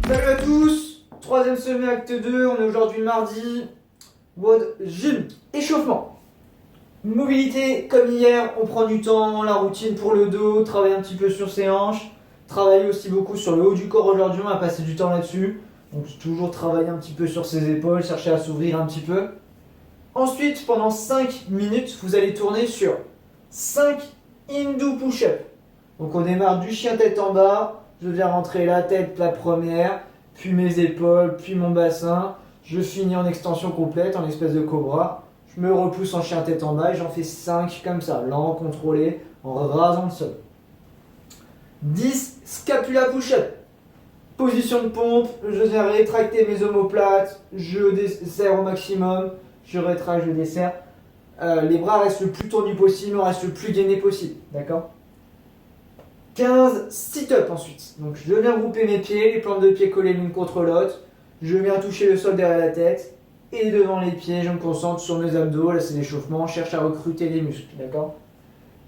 Salut à tous, troisième semaine acte 2, on est aujourd'hui mardi, WOD Gym, échauffement. Mobilité comme hier, on prend du temps, la routine pour le dos, travaille un petit peu sur ses hanches, travaille aussi beaucoup sur le haut du corps aujourd'hui, on va passer du temps là-dessus. Donc toujours travailler un petit peu sur ses épaules, chercher à s'ouvrir un petit peu. Ensuite, pendant 5 minutes, vous allez tourner sur 5 Hindu push-up. Donc on démarre du chien tête en bas, je viens rentrer la tête la première, puis mes épaules, puis mon bassin. Je finis en extension complète, en espèce de cobra. Je me repousse en chien tête en bas et j'en fais 5 comme ça, lent, contrôlé, en rasant le sol. 10 scapula push-up. Position de pompe, je viens rétracter mes omoplates, je desserre au maximum, je rétracte, je desserre. Les bras restent le plus tendus possible, on reste le plus gainé possible, d'accord ? 15 sit-up ensuite. Donc je viens grouper mes pieds, les plantes de pieds collées l'une contre l'autre. Je viens toucher le sol derrière la tête. Et devant les pieds, je me concentre sur mes abdos. Là c'est l'échauffement, je cherche à recruter les muscles, d'accord ?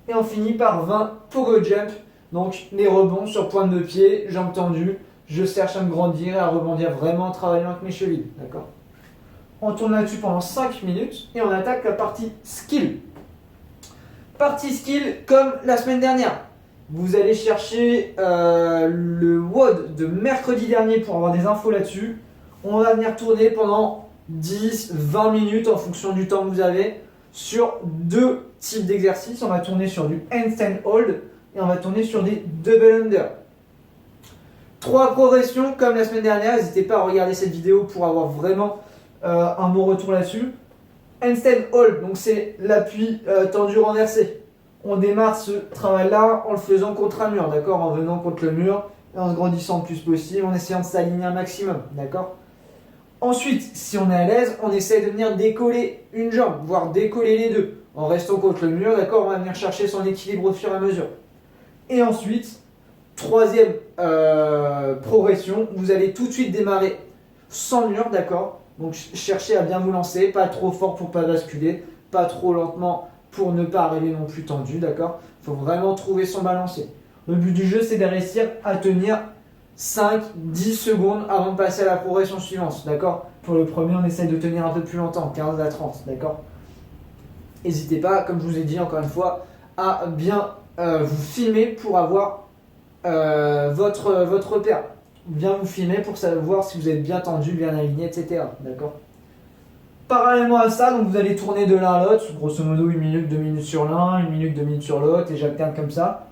Et on finit par 20 pogo jump. Donc les rebonds sur pointe de pied, jambes tendues. Je cherche à me grandir et à rebondir vraiment en travaillant avec mes chevilles, d'accord ? On tourne là-dessus pendant 5 minutes et on attaque la partie skill. Partie skill comme la semaine dernière. Vous allez chercher le WOD de mercredi dernier pour avoir des infos là-dessus. On va venir tourner pendant 10-20 minutes en fonction du temps que vous avez sur 2 types d'exercices. On va tourner sur du handstand hold et on va tourner sur des double under. 3 progressions comme la semaine dernière. N'hésitez pas à regarder cette vidéo pour avoir vraiment un bon retour là-dessus. Handstand hold, donc c'est l'appui tendu renversé. On démarre ce travail-là en le faisant contre un mur, d'accord ? En venant contre le mur et en se grandissant le plus possible, en essayant de s'aligner un maximum, d'accord ? Ensuite, si on est à l'aise, on essaie de venir décoller une jambe, voire décoller les deux. En restant contre le mur, d'accord ? On va venir chercher son équilibre au fur et à mesure. Et ensuite, troisième progression, vous allez tout de suite démarrer sans mur, d'accord ? Donc cherchez à bien vous lancer, pas trop fort pour ne pas basculer, pas trop lentement pour ne pas arriver non plus tendu, d'accord ? Il faut vraiment trouver son balancier. Le but du jeu, c'est de réussir à tenir 5-10 secondes avant de passer à la progression suivante, d'accord ? Pour le premier, on essaye de tenir un peu plus longtemps, 15 à 30, d'accord ? N'hésitez pas, comme je vous ai dit encore une fois, à bien vous filmer pour avoir votre repère. Bien vous filmer pour savoir si vous êtes bien tendu, bien aligné, etc., d'accord ? Parallèlement à ça, donc vous allez tourner de l'un à l'autre, grosso modo 1 minute, 2 minutes sur l'un, 1 minute, 2 minutes sur l'autre, et j'alterne comme ça.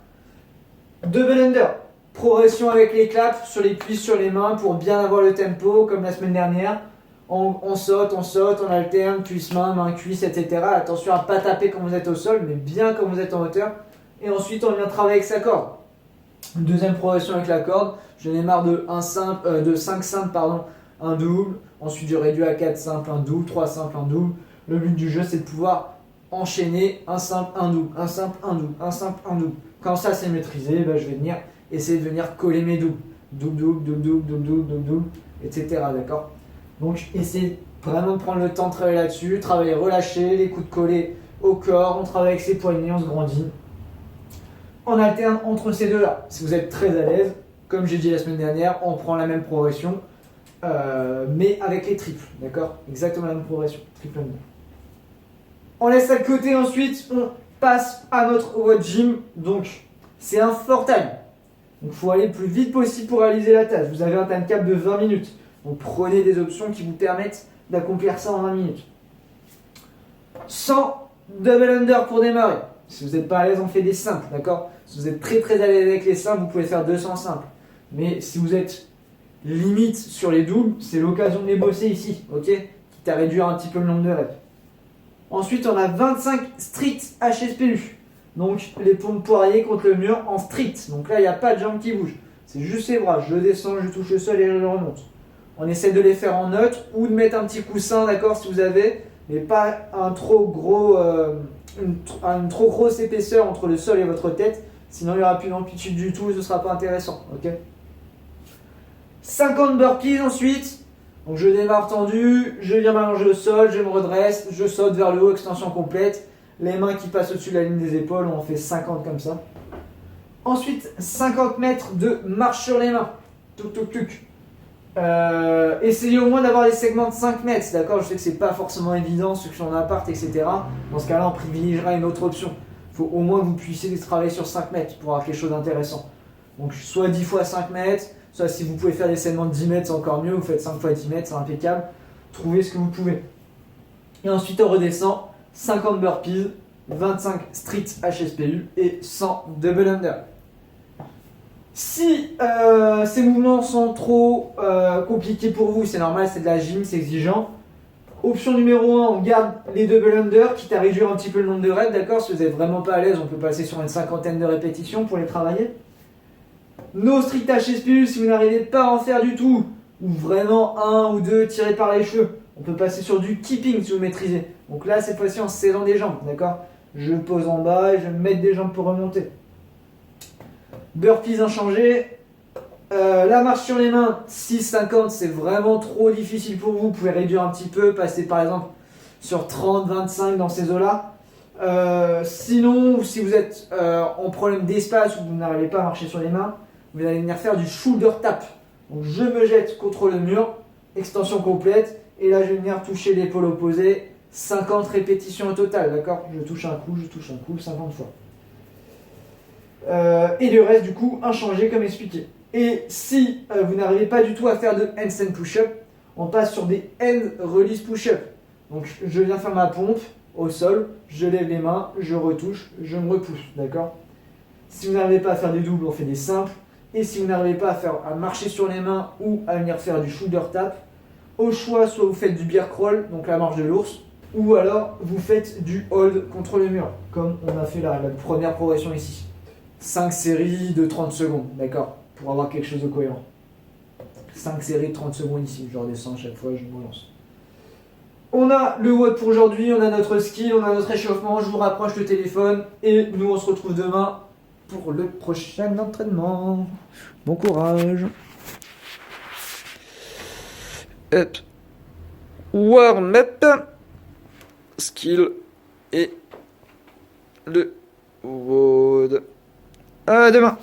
Double under, progression avec les claps sur les cuisses, sur les mains, pour bien avoir le tempo, comme la semaine dernière. On saute, on alterne, cuisse-main, main-cuisse, etc. Attention à ne pas taper quand vous êtes au sol, mais bien quand vous êtes en hauteur. Et ensuite, on vient travailler avec sa corde. Deuxième progression avec la corde, je démarre de 5 simples, un double, ensuite je réduis à 4 simples, un double, 3 simples, un double. Le but du jeu, c'est de pouvoir enchaîner un simple, un double, un simple, un double, un simple, un double. Quand ça c'est maîtrisé, je vais venir essayer de venir coller mes doubles. Double, double, double, double, double, double, double, double, etc. D'accord ? Donc essayez vraiment de prendre le temps de travailler là-dessus, travailler relâché, les coudes collés au corps, on travaille avec ses poignets, on se grandit. On alterne entre ces deux-là. Si vous êtes très à l'aise, comme j'ai dit la semaine dernière, on prend la même progression, mais avec les triples, d'accord ? Exactement la même progression, triple under. On laisse ça de côté, ensuite on passe à notre WOD Gym, donc c'est un fort time. Donc il faut aller le plus vite possible pour réaliser la tâche. Vous avez un time cap de 20 minutes, donc prenez des options qui vous permettent d'accomplir ça en 20 minutes. 100 double under pour démarrer. Si vous n'êtes pas à l'aise, on fait des simples, d'accord ? Si vous êtes très très à l'aise avec les simples, vous pouvez faire 200 simples. Mais si vous êtes limite sur les doubles, c'est l'occasion de les bosser ici, ok ? Quitte à réduire un petit peu le nombre de reps. Ensuite, on a 25 strict HSPU. Donc les pompes poiriers contre le mur en strict. Donc là, il n'y a pas de jambes qui bougent. C'est juste les bras. Je descends, je touche le sol et je remonte. On essaie de les faire en neutre ou de mettre un petit coussin, d'accord, si vous avez, mais pas un trop gros, une trop grosse épaisseur entre le sol et votre tête. Sinon, il n'y aura plus d'amplitude du tout et ce ne sera pas intéressant. Ok ? 50 burpees ensuite. Donc je démarre tendu, je viens m'allonger au sol, je me redresse, je saute vers le haut, extension complète. Les mains qui passent au-dessus de la ligne des épaules, on en fait 50 comme ça. Ensuite, 50 mètres de marche sur les mains. Touc, touc, touc. Essayez au moins d'avoir des segments de 5 mètres, d'accord? Je sais que c'est pas forcément évident, ceux qui sont en appart, etc. Dans ce cas-là, on privilégiera une autre option. Il faut au moins que vous puissiez travailler sur 5 mètres pour avoir quelque chose d'intéressant. Donc, soit 10 fois 5 mètres, soit si vous pouvez faire des segments de 10 mètres, c'est encore mieux. Vous faites 5 fois 10 mètres, c'est impeccable. Trouvez ce que vous pouvez. Et ensuite, on redescend 50 burpees, 25 street HSPU et 100 double under. Si ces mouvements sont trop compliqués pour vous, c'est normal, c'est de la gym, c'est exigeant. Option numéro 1, on garde les double under, quitte à réduire un petit peu le nombre de reps, d'accord? Si vous n'êtes vraiment pas à l'aise, on peut passer sur une cinquantaine de répétitions pour les travailler. No street HSPU, si vous n'arrivez pas à en faire du tout, ou vraiment un ou deux tirés par les cheveux, on peut passer sur du keeping si vous maîtrisez. Donc là, cette fois-ci, en s'aidant des jambes, d'accord? Je pose en bas et je vais mettre des jambes pour remonter. Burpees inchangés. La marche sur les mains, 6-50, c'est vraiment trop difficile pour vous. Vous pouvez réduire un petit peu, passer par exemple sur 30-25 dans ces eaux-là. Sinon, si vous êtes en problème d'espace ou que vous n'arrivez pas à marcher sur les mains, vous allez venir faire du shoulder tap. Donc je me jette contre le mur, extension complète, et là je vais venir toucher l'épaule opposée, 50 répétitions au total, d'accord? Je touche un coup, 50 fois. Et le reste du coup inchangé comme expliqué. Et si vous n'arrivez pas du tout à faire de handstand push-up, on passe sur des hand release push-up. Donc je viens faire ma pompe au sol, je lève les mains, je retouche, je me repousse, d'accord? Si vous n'arrivez pas à faire des doubles, on fait des simples. Et si vous n'arrivez pas à marcher sur les mains ou à venir faire du shoulder tap, au choix, soit vous faites du bear crawl, donc la marche de l'ours, ou alors vous faites du hold contre le mur, comme on a fait la première progression ici. 5 séries de 30 secondes, d'accord? Pour avoir quelque chose de cohérent. 5 séries de 30 secondes ici, je redescends à chaque fois, je me lance. On a le WOD pour aujourd'hui, on a notre skill, on a notre échauffement, je vous rapproche le téléphone et nous on se retrouve demain pour le prochain entraînement. Bon courage. Hop. Warm up. Skill et le WOD. À demain.